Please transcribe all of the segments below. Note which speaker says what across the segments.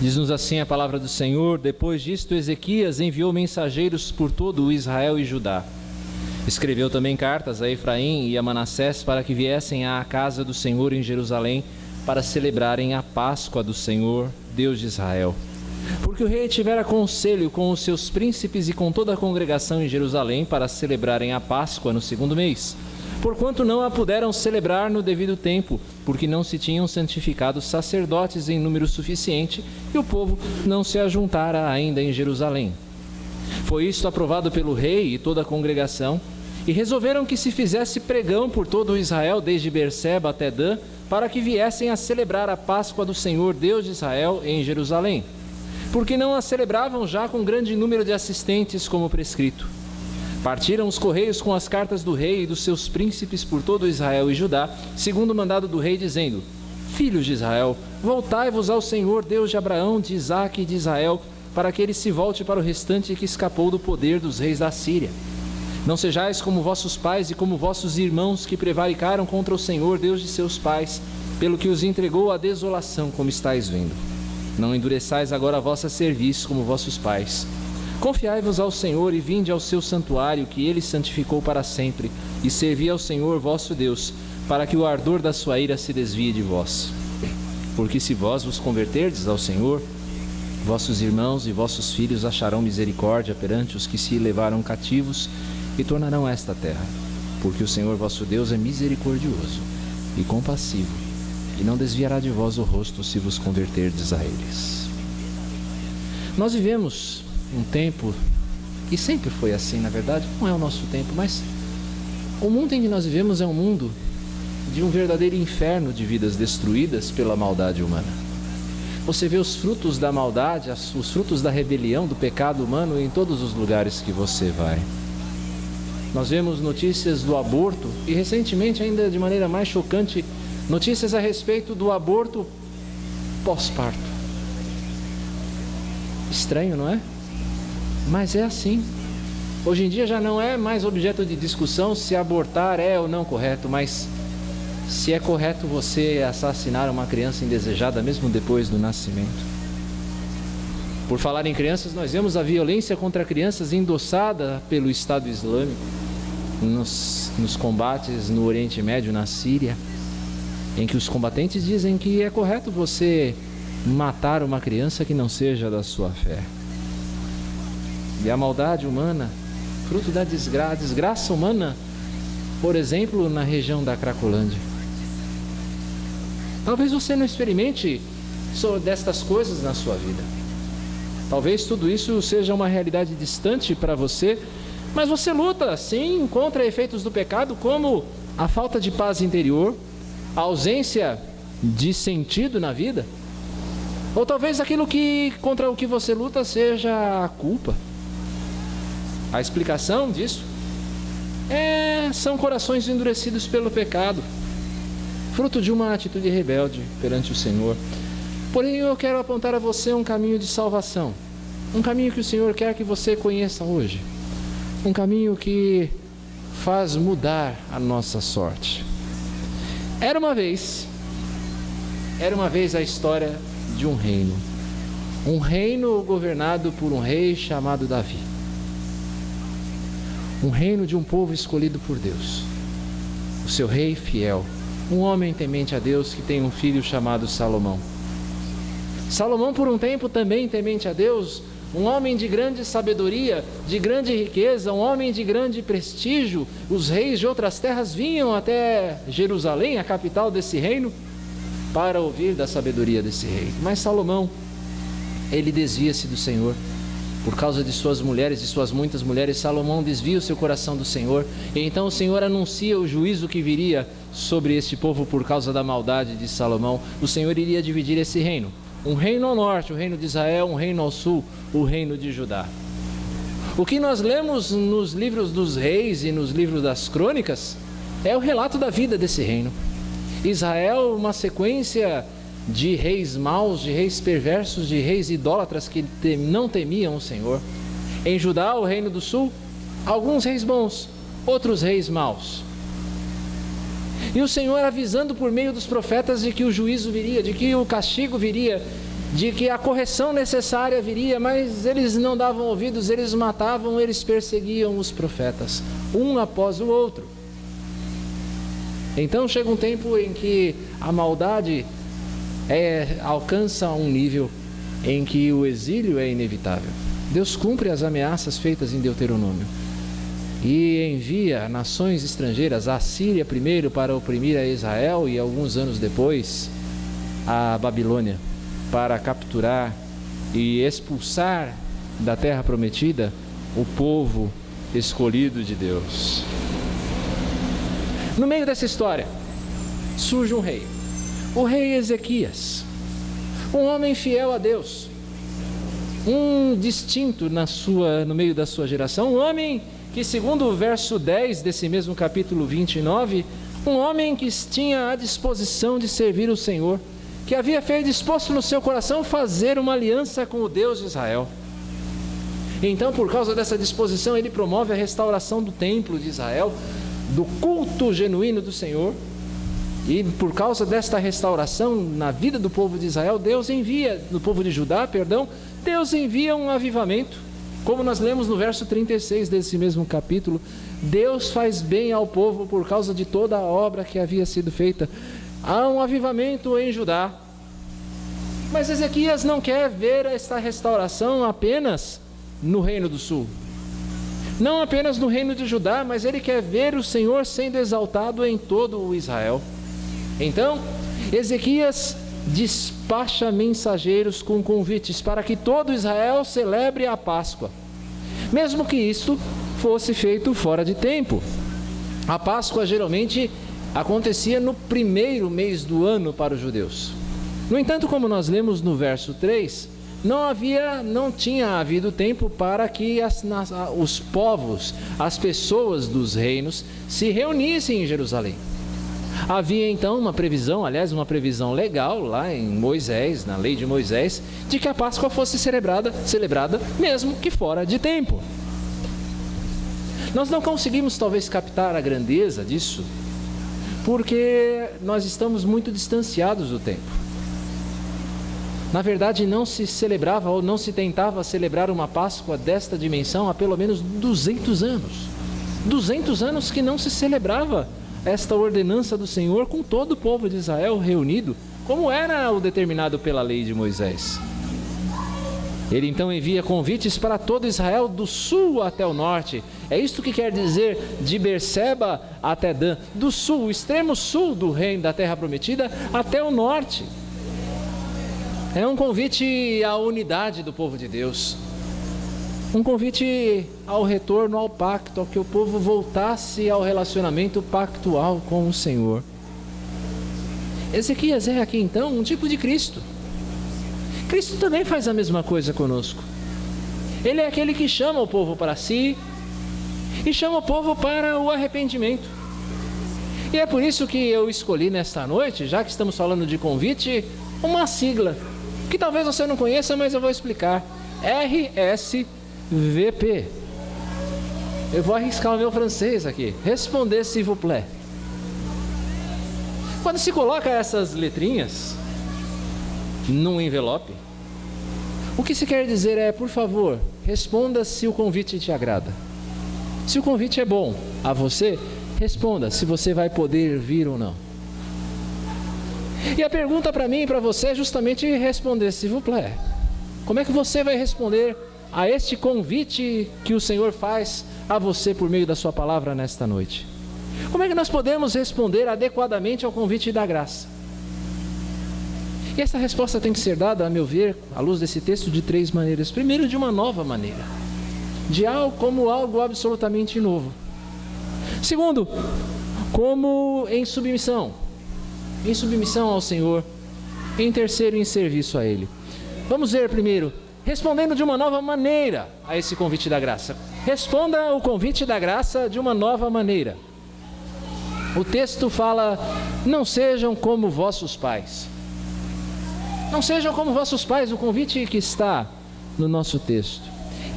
Speaker 1: Diz-nos assim a palavra do Senhor: depois disto, Ezequias enviou mensageiros por todo o Israel e Judá. Escreveu também cartas a Efraim e a Manassés para que viessem à casa do Senhor em Jerusalém para celebrarem a Páscoa do Senhor, Deus de Israel. Porque o rei tivera conselho com os seus príncipes e com toda a congregação em Jerusalém para celebrarem a Páscoa no 2º mês, porquanto não a puderam celebrar no devido tempo, porque não se tinham santificado sacerdotes em número suficiente e o povo não se ajuntara ainda em Jerusalém. Foi isto aprovado pelo rei e toda a congregação, e resolveram que se fizesse pregão por todo o Israel, desde Berseba até Dan, para que viessem a celebrar a Páscoa do Senhor, Deus de Israel, em Jerusalém, porque não a celebravam já com grande número de assistentes como prescrito. Partiram os correios com as cartas do rei e dos seus príncipes por todo Israel e Judá, segundo o mandado do rei, dizendo: filhos de Israel, voltai-vos ao Senhor, Deus de Abraão, de Isaque e de Israel, para que ele se volte para o restante que escapou do poder dos reis da Síria. Não sejais como vossos pais e como vossos irmãos que prevaricaram contra o Senhor, Deus de seus pais, pelo que os entregou à desolação, como estáis vendo. Não endureçais agora a vossa cerviz como vossos pais. Confiai-vos ao Senhor e vinde ao seu santuário, que ele santificou para sempre, e servi ao Senhor vosso Deus, para que o ardor da sua ira se desvie de vós. Porque se vós vos converterdes ao Senhor, vossos irmãos e vossos filhos acharão misericórdia perante os que se levaram cativos e tornarão esta terra. Porque o Senhor vosso Deus é misericordioso e compassivo, e não desviará de vós o rosto se vos converterdes a eles. Nós vivemos um tempo, e sempre foi assim, na verdade, não é o nosso tempo, mas o mundo em que nós vivemos é um mundo de um verdadeiro inferno de vidas destruídas pela maldade humana. Você vê os frutos da maldade, os frutos da rebelião, do pecado humano em todos os lugares que você vai. Nós vemos notícias do aborto e recentemente, ainda de maneira mais chocante, notícias a respeito do aborto pós-parto. Estranho, não é? Mas é assim. Hoje em dia já não é mais objeto de discussão se abortar é ou não correto, mas se é correto você assassinar uma criança indesejada mesmo depois do nascimento. Por falar em crianças, nós vemos a violência contra crianças endossada pelo Estado Islâmico nos combates no Oriente Médio, na Síria, em que os combatentes dizem que é correto você matar uma criança que não seja da sua fé. E a maldade humana, fruto da desgraça humana, por exemplo, na região da Cracolândia. Talvez você não experimente destas coisas na sua vida. Talvez tudo isso seja uma realidade distante para você, mas você luta, sim, contra efeitos do pecado, como a falta de paz interior, a ausência de sentido na vida. Ou talvez aquilo contra o que você luta seja a culpa. A explicação disso são corações endurecidos pelo pecado, fruto de uma atitude rebelde perante o Senhor. Porém, eu quero apontar a você um caminho de salvação, um caminho que o Senhor quer que você conheça hoje, um caminho que faz mudar a nossa sorte. Era uma vez a história de um reino governado por um rei chamado Davi. Um reino de um povo escolhido por Deus. O seu rei fiel, um homem temente a Deus que tem um filho chamado Salomão. Salomão, por um tempo, também temente a Deus, um homem de grande sabedoria, de grande riqueza, um homem de grande prestígio. Os reis de outras terras vinham até Jerusalém, a capital desse reino, para ouvir da sabedoria desse rei. Mas Salomão, ele desvia-se do Senhor. Por causa de suas mulheres, de suas muitas mulheres, Salomão desvia o seu coração do Senhor. E então o Senhor anuncia o juízo que viria sobre este povo por causa da maldade de Salomão. O Senhor iria dividir esse reino. Um reino ao norte, o reino de Israel, um reino ao sul, o reino de Judá. O que nós lemos nos livros dos reis e nos livros das crônicas é o relato da vida desse reino. Israel, uma sequência de reis maus, de reis perversos, de reis idólatras que não temiam o Senhor. Em Judá, o reino do sul, alguns reis bons, outros reis maus. E o Senhor avisando por meio dos profetas de que o juízo viria, de que o castigo viria. de que a correção necessária viria, mas eles não davam ouvidos, eles matavam, eles perseguiam os profetas, um após o outro. Então chega um tempo em que a maldade alcança um nível em que o exílio é inevitável. Deus cumpre as ameaças feitas em Deuteronômio e envia nações estrangeiras, a Síria primeiro para oprimir a Israel e alguns anos depois a Babilônia para capturar e expulsar da terra prometida o povo escolhido de Deus. No meio dessa história surge um rei, o rei Ezequias, um homem fiel a Deus, um distinto no meio da sua geração, um homem que, segundo o verso 10 desse mesmo capítulo 29, um homem que tinha a disposição de servir o Senhor, que havia disposto no seu coração fazer uma aliança com o Deus de Israel. Então, por causa dessa disposição, ele promove a restauração do templo de Israel, do culto genuíno do Senhor. E por causa desta restauração na vida do povo de Israel, do povo de Judá, Deus envia um avivamento. Como nós lemos no verso 36 desse mesmo capítulo, Deus faz bem ao povo por causa de toda a obra que havia sido feita. Há um avivamento em Judá. Mas Ezequias não quer ver esta restauração apenas no Reino do Sul. Não apenas no Reino de Judá, mas ele quer ver o Senhor sendo exaltado em todo o Israel. Então, Ezequias despacha mensageiros com convites para que todo Israel celebre a Páscoa, mesmo que isto fosse feito fora de tempo. A Páscoa geralmente acontecia no primeiro mês do ano para os judeus. No entanto, como nós lemos no verso 3, não tinha havido tempo para que os povos, as pessoas dos reinos, se reunissem em Jerusalém. Havia então uma previsão legal lá em Moisés, na lei de Moisés, de que a Páscoa fosse celebrada mesmo que fora de tempo. Nós não conseguimos talvez captar a grandeza disso, porque nós estamos muito distanciados do tempo. Na verdade, não se celebrava ou não se tentava celebrar uma Páscoa desta dimensão há pelo menos 200 anos. 200 anos que não se celebrava esta ordenança do Senhor com todo o povo de Israel reunido, como era o determinado pela lei de Moisés. Ele então envia convites para todo Israel, do sul até o norte. É isto que quer dizer de Berseba até Dan, do sul, o extremo sul do reino da terra prometida, até o norte. É um convite à unidade do povo de Deus, um convite ao retorno ao pacto, ao que o povo voltasse ao relacionamento pactual com o Senhor. Ezequias é aqui então um tipo de Cristo. Cristo também faz a mesma coisa conosco. Ele é aquele que chama o povo para si e chama o povo para o arrependimento. E é por isso que eu escolhi nesta noite, já que estamos falando de convite, uma sigla que talvez você não conheça, mas eu vou explicar. RSVP. Eu vou arriscar o meu francês aqui. Responder s'il vous plaît. Quando se coloca essas letrinhas num envelope, o que se quer dizer é, por favor, responda se o convite te agrada. Se o convite é bom a você, responda se você vai poder vir ou não. E a pergunta para mim e para você é justamente responder s'il vous plaît. Como é que você vai responder a este convite que o Senhor faz a você por meio da sua palavra nesta noite? Como é que nós podemos responder adequadamente ao convite da graça? E essa resposta tem que ser dada, a meu ver, à luz desse texto, de 3 maneiras. Primeiro, de uma nova maneira, de algo como algo absolutamente novo. Segundo, como em submissão ao Senhor. Em terceiro, em serviço a Ele. Vamos ver primeiro, respondendo de uma nova maneira a esse convite da graça. Responda o convite da graça de uma nova maneira. O texto fala: não sejam como vossos pais. Não sejam como vossos pais, o convite que está no nosso texto.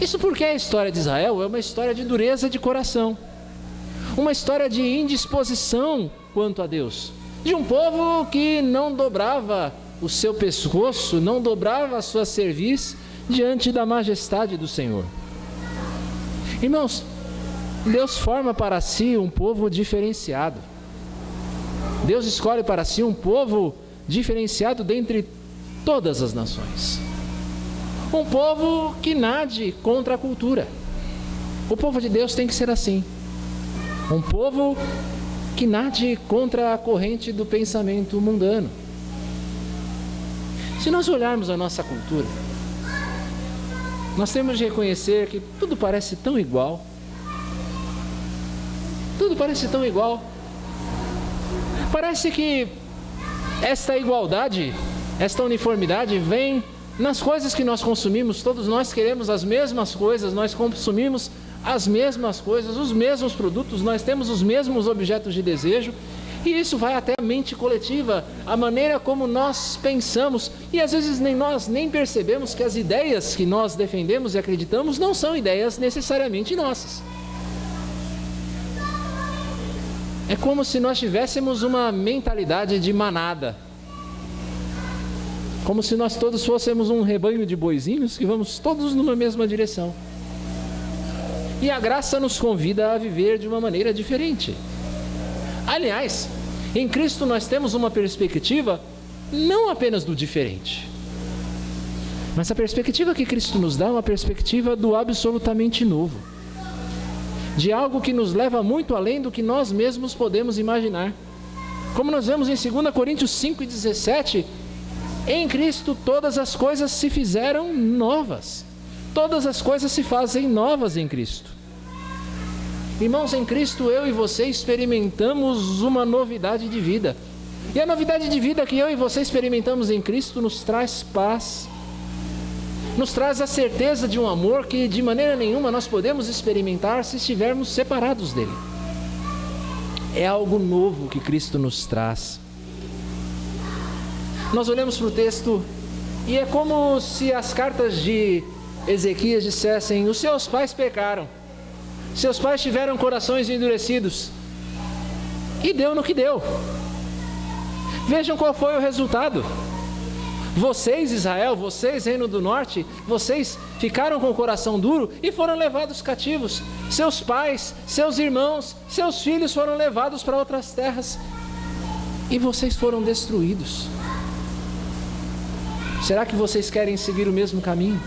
Speaker 1: Isso porque a história de Israel é uma história de dureza de coração, uma história de indisposição quanto a Deus, de um povo que não dobrava o seu pescoço, não dobrava a sua cerviz diante da majestade do Senhor. Irmãos, Deus forma para si um povo diferenciado. Deus escolhe para si um povo diferenciado dentre todas as nações. Um povo que nade contra a cultura. O povo de Deus tem que ser assim. Um povo que nade contra a corrente do pensamento mundano. Se nós olharmos a nossa cultura, nós temos de reconhecer que tudo parece tão igual. Tudo parece tão igual. Parece que esta igualdade, esta uniformidade vem nas coisas que nós consumimos. Todos nós queremos as mesmas coisas, nós consumimos as mesmas coisas, os mesmos produtos, nós temos os mesmos objetos de desejo. E isso vai até a mente coletiva, a maneira como nós pensamos. E às vezes nós nem percebemos que as ideias que nós defendemos e acreditamos não são ideias necessariamente nossas. É como se nós tivéssemos uma mentalidade de manada. Como se nós todos fôssemos um rebanho de boizinhos que vamos todos numa mesma direção. E a graça nos convida a viver de uma maneira diferente. Aliás, em Cristo nós temos uma perspectiva não apenas do diferente, mas a perspectiva que Cristo nos dá é uma perspectiva do absolutamente novo, de algo que nos leva muito além do que nós mesmos podemos imaginar. Como nós vemos em 2 Coríntios 5:17, em Cristo todas as coisas se fizeram novas. Todas as coisas se fazem novas em Cristo. Irmãos, em Cristo eu e você experimentamos uma novidade de vida. E a novidade de vida que eu e você experimentamos em Cristo nos traz paz. Nos traz a certeza de um amor que de maneira nenhuma nós podemos experimentar se estivermos separados dele. É algo novo que Cristo nos traz. Nós olhamos para o texto e é como se as cartas de Ezequias dissessem: os seus pais pecaram, seus pais tiveram corações endurecidos, e deu no que deu. Vejam qual foi o resultado. Vocês, Israel, vocês, Reino do Norte, vocês ficaram com o coração duro e foram levados cativos. Seus pais, seus irmãos, seus filhos foram levados para outras terras e vocês foram destruídos. Será que vocês querem seguir o mesmo caminho?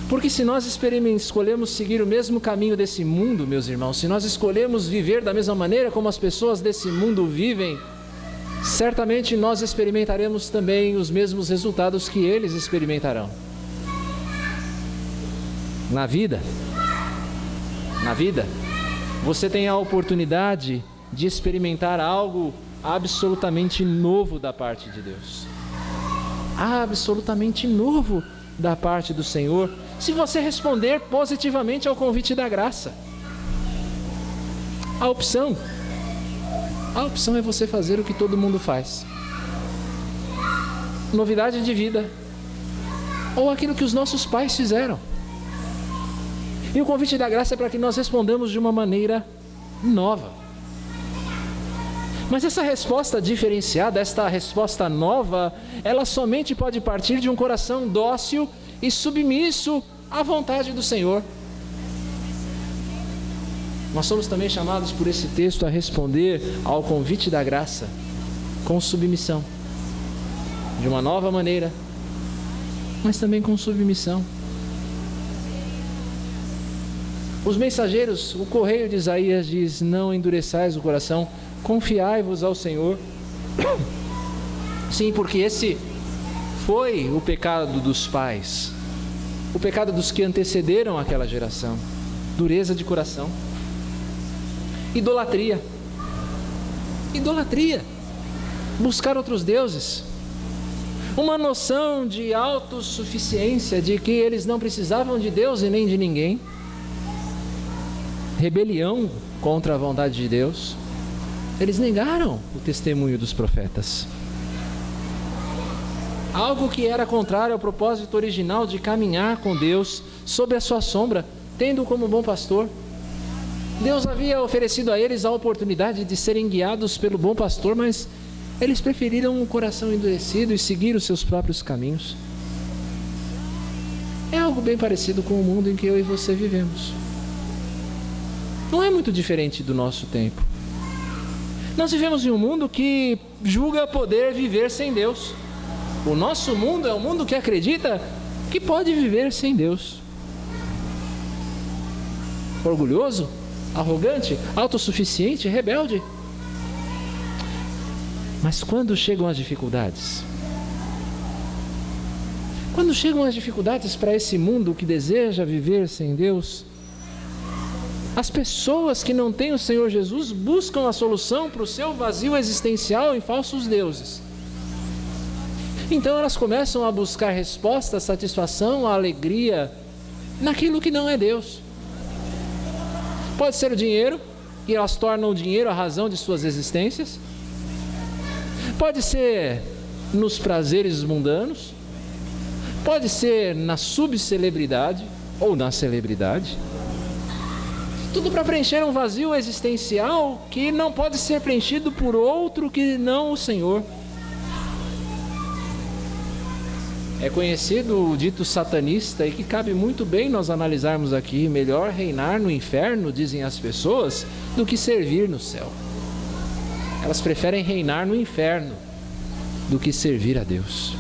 Speaker 1: Porque se nós escolhemos seguir o mesmo caminho desse mundo, meus irmãos, se nós escolhemos viver da mesma maneira como as pessoas desse mundo vivem, certamente nós experimentaremos também os mesmos resultados que eles experimentarão. Na vida, você tem a oportunidade de experimentar algo absolutamente novo da parte de Deus. Absolutamente novo da parte do Senhor, se você responder positivamente ao convite da graça. A opção é você fazer o que todo mundo faz. Novidade de vida, ou aquilo que os nossos pais fizeram. E o convite da graça é para que nós respondamos de uma maneira nova. Mas essa resposta diferenciada, esta resposta nova, ela somente pode partir de um coração dócil e submisso à vontade do Senhor. Nós somos também chamados por esse texto a responder ao convite da graça com submissão, de uma nova maneira, mas também com submissão. Os mensageiros, o correio de Isaías diz: não endureçais o coração, confiai-vos ao Senhor. Sim, porque esse foi o pecado dos pais, o pecado dos que antecederam aquela geração: dureza de coração, idolatria, buscar outros deuses, uma noção de autossuficiência, de que eles não precisavam de Deus e nem de ninguém, rebelião contra a vontade de Deus. Eles negaram o testemunho dos profetas, algo que era contrário ao propósito original de caminhar com Deus sob a sua sombra, tendo como bom pastor. Deus havia oferecido a eles a oportunidade de serem guiados pelo bom pastor, mas Eles preferiram um coração endurecido e seguir os seus próprios caminhos. É algo bem parecido com o mundo em que eu e você vivemos. Não é muito diferente do nosso tempo. Nós vivemos em um mundo que julga poder viver sem Deus. O nosso mundo é um mundo que acredita que pode viver sem Deus. Orgulhoso, arrogante, autossuficiente, rebelde. Mas quando chegam as dificuldades? Quando chegam as dificuldades para esse mundo que deseja viver sem Deus, as pessoas que não têm o Senhor Jesus buscam a solução para o seu vazio existencial em falsos deuses. Então elas começam a buscar resposta, satisfação, alegria naquilo que não é Deus. Pode ser o dinheiro, e elas tornam o dinheiro a razão de suas existências. Pode ser nos prazeres mundanos. Pode ser na subcelebridade ou na celebridade. Tudo para preencher um vazio existencial que não pode ser preenchido por outro que não o Senhor. É conhecido o dito satanista e que cabe muito bem nós analisarmos aqui. Melhor reinar no inferno, dizem as pessoas, do que servir no céu. Elas preferem reinar no inferno do que servir a Deus.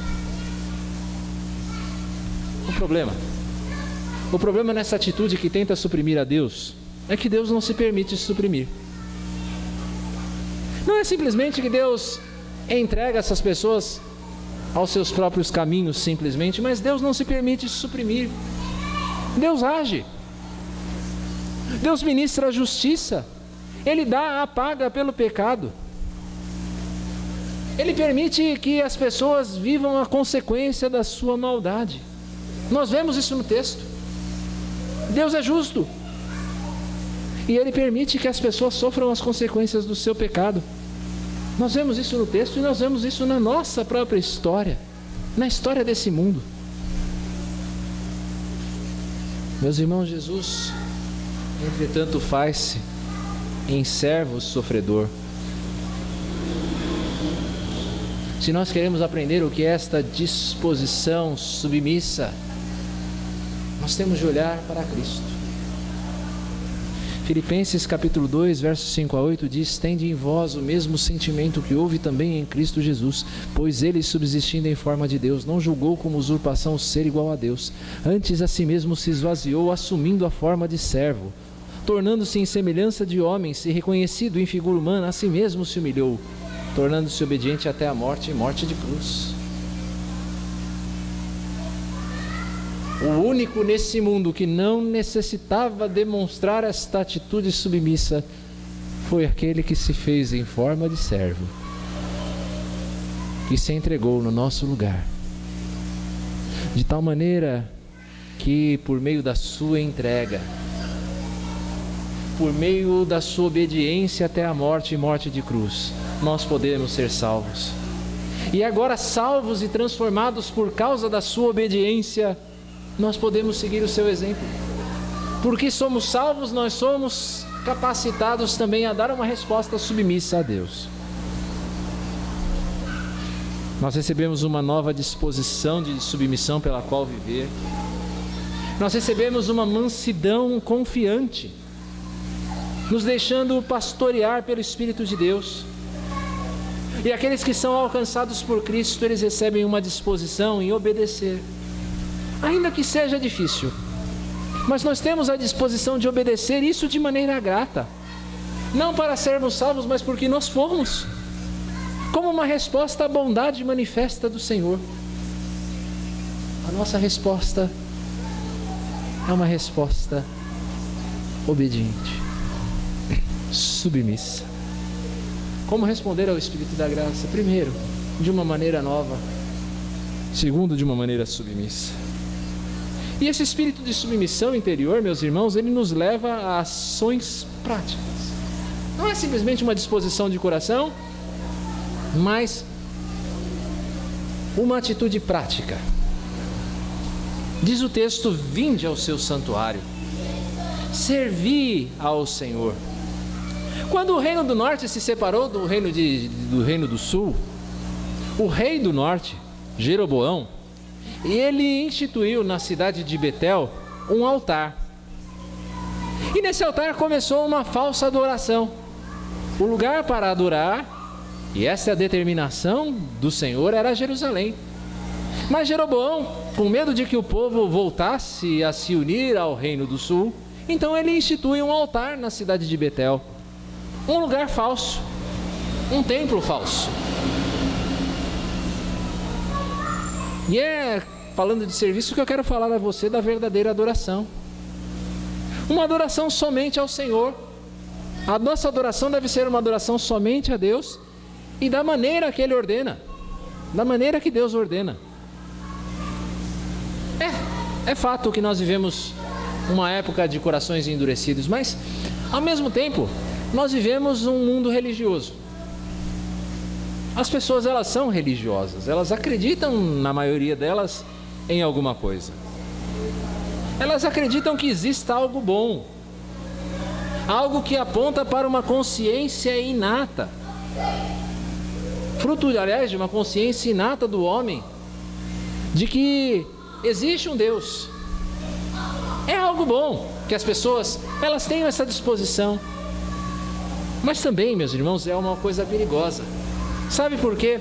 Speaker 1: O problema nessa atitude que tenta suprimir a Deus é que Deus não se permite suprimir. Não é simplesmente que Deus entrega essas pessoas aos seus próprios caminhos simplesmente, mas Deus não se permite suprimir. Deus age. Deus ministra a justiça. Ele dá a paga pelo pecado. Ele permite que as pessoas vivam a consequência da sua maldade. Nós vemos isso no texto. Deus é justo. E Ele permite que as pessoas sofram as consequências do seu pecado. Nós vemos isso no texto e nós vemos isso na nossa própria história, na história desse mundo. Meus irmãos, Jesus, entretanto, faz-se em servo sofredor. Se nós queremos aprender o que é esta disposição submissa, nós temos de olhar para Cristo. Filipenses capítulo 2, versos 5 a 8 diz: tende em vós o mesmo sentimento que houve também em Cristo Jesus, pois ele, subsistindo em forma de Deus, não julgou como usurpação ser igual a Deus, antes a si mesmo se esvaziou, assumindo a forma de servo, tornando-se em semelhança de homens, e reconhecido em figura humana, a si mesmo se humilhou, tornando-se obediente até a morte e morte de cruz. O único nesse mundo que não necessitava demonstrar esta atitude submissa foi aquele que se fez em forma de servo, que se entregou no nosso lugar, de tal maneira que por meio da sua entrega, por meio da sua obediência até a morte e morte de cruz, nós podemos ser salvos. E agora, salvos e transformados por causa da sua obediência, nós podemos seguir o seu exemplo. Porque somos salvos, nós somos capacitados também a dar uma resposta submissa a Deus. Nós recebemos uma nova disposição de submissão pela qual viver. Nós recebemos uma mansidão confiante, nos deixando pastorear pelo Espírito de Deus. E aqueles que são alcançados por Cristo, eles recebem uma disposição em obedecer, ainda que seja difícil, mas nós temos a disposição de obedecer isso de maneira grata, não para sermos salvos, mas porque nós fomos, como uma resposta à bondade manifesta do Senhor. A nossa resposta é uma resposta obediente, submissa. Como responder ao Espírito da Graça? Primeiro, de uma maneira nova. Segundo, de uma maneira submissa. E esse espírito de submissão interior, meus irmãos, ele nos leva a ações práticas. Não é simplesmente uma disposição de coração, mas uma atitude prática. Diz o texto: vinde ao seu santuário, servi ao Senhor. Quando o reino do norte se separou do reino do sul, O rei do norte, Jeroboão, ele instituiu na cidade de Betel um altar. E nesse altar começou uma falsa adoração. O lugar para adorar, e essa é a determinação do Senhor, era Jerusalém. Mas Jeroboão, com medo de que o povo voltasse a se unir ao reino do sul, então ele institui um altar na cidade de Betel. Um lugar falso, um templo falso. E é falando de serviço que eu quero falar a você da verdadeira adoração. Uma adoração somente ao Senhor. A nossa adoração deve ser uma adoração somente a Deus e da maneira que Ele ordena, da maneira que Deus ordena. É fato que nós vivemos uma época de corações endurecidos, mas ao mesmo tempo nós vivemos um mundo religioso. As pessoas, elas são religiosas, elas acreditam, na maioria delas, em alguma coisa. Elas acreditam que exista algo bom, algo que aponta para uma consciência inata, fruto, aliás, de uma consciência inata do homem, de que existe um Deus. É algo bom que as pessoas, elas tenham essa disposição. Mas também, meus irmãos, é uma coisa perigosa. Sabe por quê?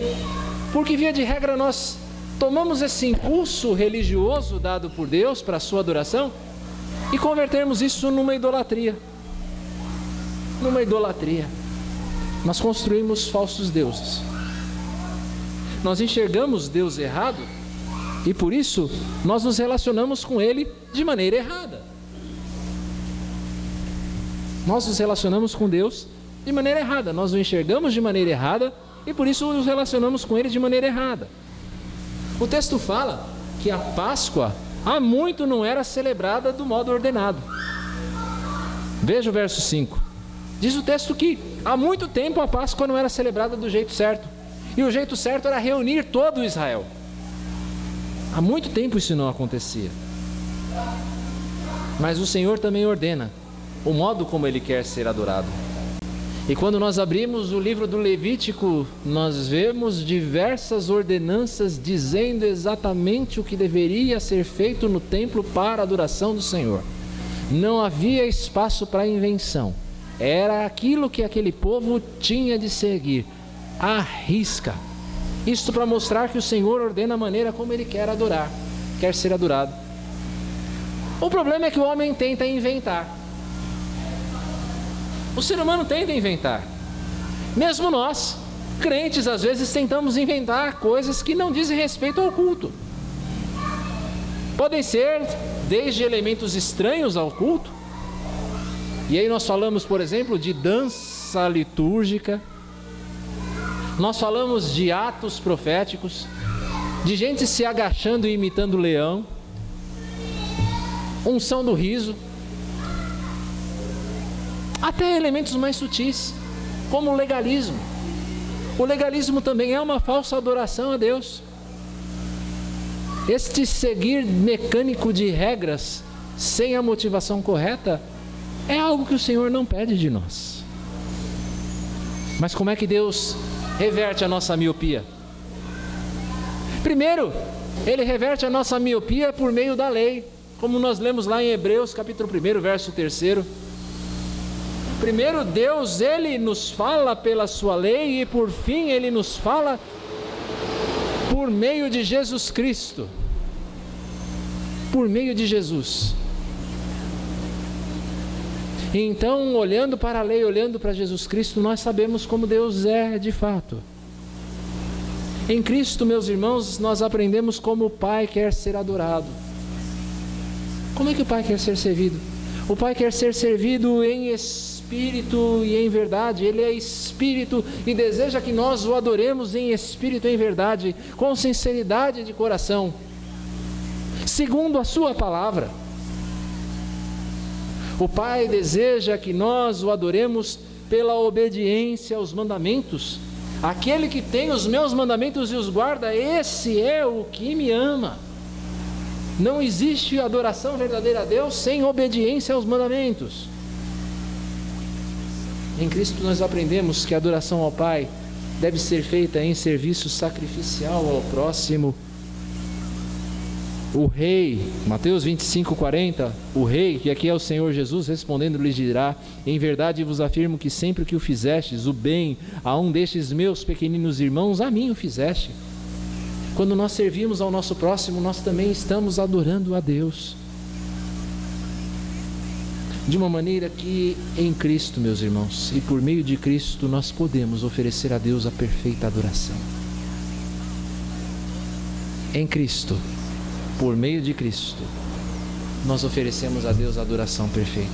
Speaker 1: Porque, via de regra, nós tomamos esse impulso religioso dado por Deus para a sua adoração e convertermos isso numa idolatria. Numa idolatria. Nós construímos falsos deuses. Nós enxergamos Deus errado e por isso nós nos relacionamos com Ele de maneira errada. Nós nos relacionamos com Deus de maneira errada. Nós o enxergamos de maneira errada e por isso nos relacionamos com Ele de maneira errada. O texto fala que a Páscoa há muito não era celebrada do modo ordenado. Veja o verso 5. Diz o texto que há muito tempo a Páscoa não era celebrada do jeito certo. E o jeito certo era reunir todo o Israel. Há muito tempo isso não acontecia. Mas o Senhor também ordena o modo como Ele quer ser adorado. E quando nós abrimos o livro do Levítico, nós vemos diversas ordenanças dizendo exatamente o que deveria ser feito no templo para a adoração do Senhor. Não havia espaço para invenção. Era aquilo que aquele povo tinha de seguir, à risca. Isto para mostrar que o Senhor ordena a maneira como Ele quer adorar, quer ser adorado. O problema é que o homem tenta inventar. O ser humano tenta inventar. Mesmo nós, crentes, às vezes tentamos inventar coisas que não dizem respeito ao culto. Podem ser desde elementos estranhos ao culto. E aí nós falamos, por exemplo, de dança litúrgica. Nós falamos de atos proféticos, de gente se agachando e imitando o leão, unção do riso, até elementos mais sutis, como o legalismo. O legalismo também é uma falsa adoração a Deus. Este seguir mecânico de regras, sem a motivação correta, é algo que o Senhor não pede de nós. Mas como é que Deus reverte a nossa miopia? Primeiro, Ele reverte a nossa miopia por meio da lei, como nós lemos lá em Hebreus capítulo 1, verso 3. Primeiro, Deus, Ele nos fala pela sua lei e por fim Ele nos fala por meio de Jesus Cristo. Por meio de Jesus. Então, olhando para a lei, olhando para Jesus Cristo, nós sabemos como Deus é de fato. Em Cristo, meus irmãos, nós aprendemos como o Pai quer ser adorado. Como é que o Pai quer ser servido? O Pai quer ser servido em espírito e em verdade. Ele é espírito e deseja que nós o adoremos em espírito e em verdade, com sinceridade de coração, segundo a sua palavra. O Pai deseja que nós o adoremos pela obediência aos mandamentos. Aquele que tem os meus mandamentos e os guarda, esse é o que me ama. Não existe adoração verdadeira a Deus sem obediência aos mandamentos. Em Cristo nós aprendemos que a adoração ao Pai deve ser feita em serviço sacrificial ao próximo. O rei, Mateus 25:40, o rei, que aqui é o Senhor Jesus, respondendo lhes dirá: em verdade vos afirmo que sempre que o fizestes o bem a um destes meus pequeninos irmãos, a mim o fizeste. Quando nós servimos ao nosso próximo, nós também estamos adorando a Deus. De uma maneira que em Cristo, meus irmãos, e por meio de Cristo, nós podemos oferecer a Deus a perfeita adoração. Em Cristo, por meio de Cristo, nós oferecemos a Deus a adoração perfeita.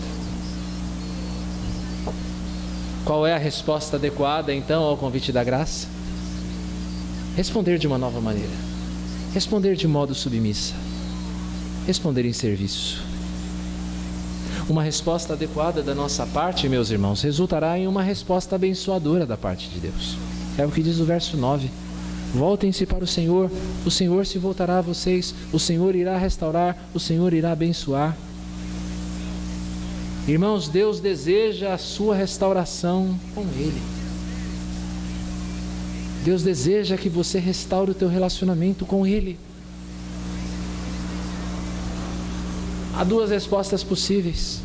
Speaker 1: Qual é a resposta adequada, então, ao convite da graça? Responder de uma nova maneira. Responder de modo submissa. Responder em serviço. Uma resposta adequada da nossa parte, meus irmãos, resultará em uma resposta abençoadora da parte de Deus. É o que diz o verso 9. Voltem-se para o Senhor se voltará a vocês, o Senhor irá restaurar, o Senhor irá abençoar. Irmãos, Deus deseja a sua restauração com Ele. Deus deseja que você restaure o teu relacionamento com Ele. Há duas respostas possíveis.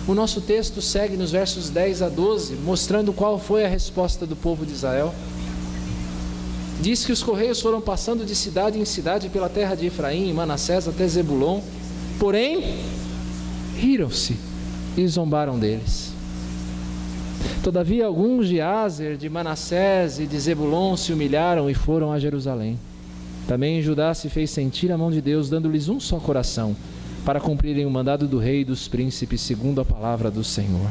Speaker 1: O nosso texto segue nos versos 10 a 12, mostrando qual foi a resposta do povo de Israel. Diz que os correios foram passando de cidade em cidade pela terra de Efraim e Manassés até Zebulon, porém, riram-se e zombaram deles. Todavia, alguns de Aser, de Manassés e de Zebulon se humilharam e foram a Jerusalém. Também Judá se fez sentir a mão de Deus, dando-lhes um só coração, para cumprirem o mandado do rei e dos príncipes, segundo a palavra do Senhor.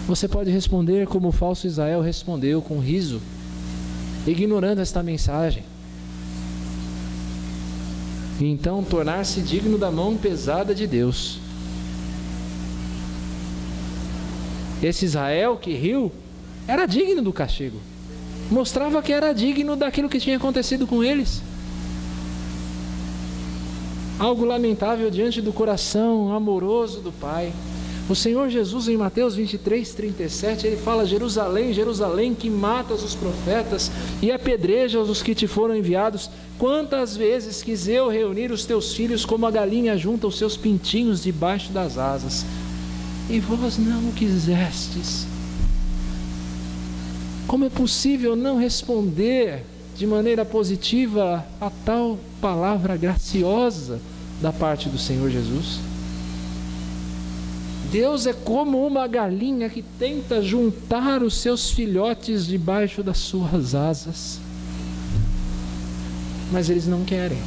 Speaker 1: Você pode responder como o falso Israel respondeu, com riso, ignorando esta mensagem, e então tornar-se digno da mão pesada de Deus. Esse Israel que riu era digno do castigo, mostrava que era digno daquilo que tinha acontecido com eles. Algo lamentável diante do coração amoroso do Pai. O Senhor Jesus, em Mateus 23:37, ele fala: Jerusalém, Jerusalém, que matas os profetas e apedrejas os que te foram enviados, quantas vezes quis eu reunir os teus filhos como a galinha junta os seus pintinhos debaixo das asas, e vós não quisestes. Como é possível não responder de maneira positiva a tal palavra graciosa da parte do Senhor Jesus? Deus é como uma galinha que tenta juntar os seus filhotes debaixo das suas asas, mas eles não querem.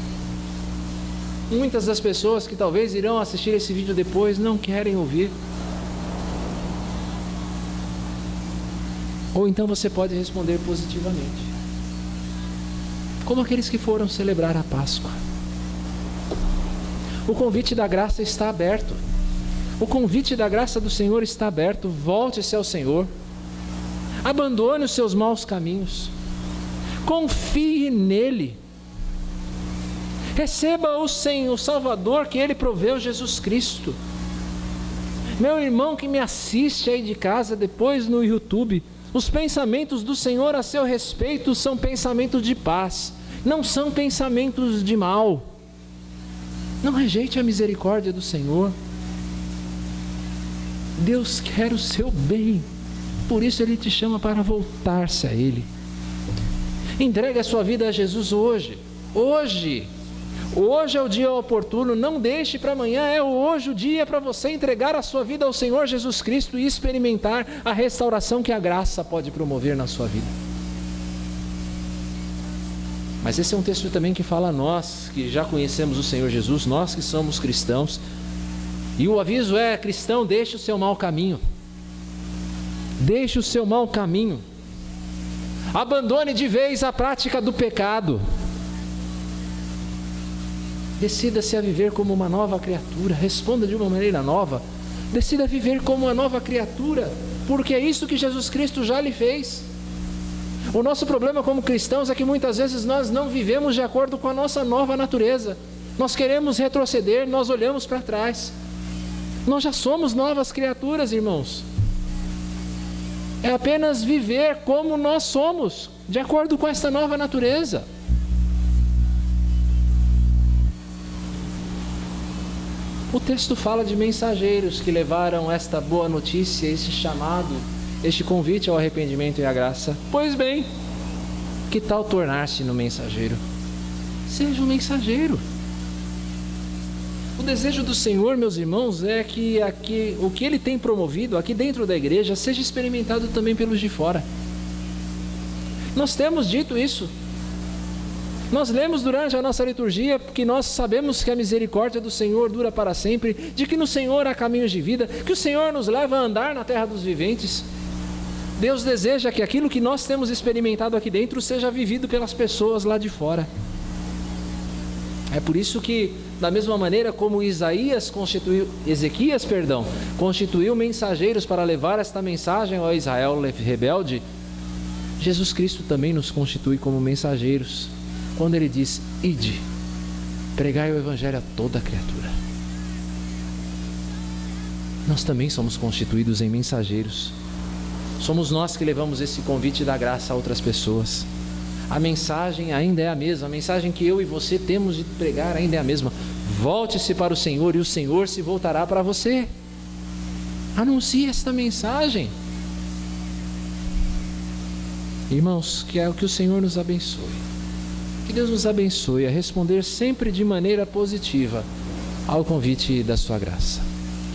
Speaker 1: Muitas das pessoas que talvez irão assistir esse vídeo depois não querem ouvir. Ou então você pode responder positivamente, como aqueles que foram celebrar a Páscoa. O convite da graça está aberto. O convite da graça do Senhor está aberto. Volte-se ao Senhor. Abandone os seus maus caminhos. Confie nele. Receba o Salvador que Ele proveu, Jesus Cristo. Meu irmão que me assiste aí de casa, depois no YouTube, os pensamentos do Senhor a seu respeito são pensamentos de paz, não são pensamentos de mal. Não rejeite a misericórdia do Senhor. Deus quer o seu bem, por isso Ele te chama para voltar-se a Ele. Entregue a sua vida a Jesus hoje. Hoje é o dia oportuno, não deixe para amanhã, é hoje o dia para você entregar a sua vida ao Senhor Jesus Cristo e experimentar a restauração que a graça pode promover na sua vida. Mas esse é um texto também que fala a nós, que já conhecemos o Senhor Jesus, nós que somos cristãos, e o aviso é: cristão, deixe o seu mau caminho. Deixe o seu mau caminho. Abandone de vez a prática do pecado. Decida-se a viver como uma nova criatura. Responda de uma maneira nova. Decida viver como uma nova criatura, porque é isso que Jesus Cristo já lhe fez. O nosso problema como cristãos é que muitas vezes nós não vivemos de acordo com a nossa nova natureza. Nós queremos retroceder, nós olhamos para trás. Nós já somos novas criaturas, irmãos. é apenas viver como nós somos, de acordo com esta nova natureza. O texto fala de mensageiros que levaram esta boa notícia, este chamado, este convite ao arrependimento e à graça. Pois bem, que tal tornar-se no mensageiro? Seja um mensageiro. O desejo do Senhor, meus irmãos, é que o que Ele tem promovido aqui dentro da igreja seja experimentado também pelos de fora. Nós temos dito isso. Nós lemos durante a nossa liturgia que nós sabemos que a misericórdia do Senhor dura para sempre, de que no Senhor há caminhos de vida, que o Senhor nos leva a andar na terra dos viventes. Deus deseja que aquilo que nós temos experimentado aqui dentro seja vivido pelas pessoas lá de fora. É por isso que, da mesma maneira como Ezequias constituiu mensageiros para levar esta mensagem ao Israel rebelde, Jesus Cristo também nos constitui como mensageiros, quando Ele diz: ide, pregai o Evangelho a toda criatura. Nós também somos constituídos em mensageiros. Somos nós que levamos esse convite da graça a outras pessoas. A mensagem ainda é a mesma, a mensagem que eu e você temos de pregar ainda é a mesma. Volte-se para o Senhor e o Senhor se voltará para você. Anuncie esta mensagem. Irmãos, que o Senhor nos abençoe. Que Deus nos abençoe a responder sempre de maneira positiva ao convite da sua graça.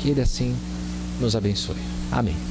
Speaker 1: Que Ele assim nos abençoe. Amém.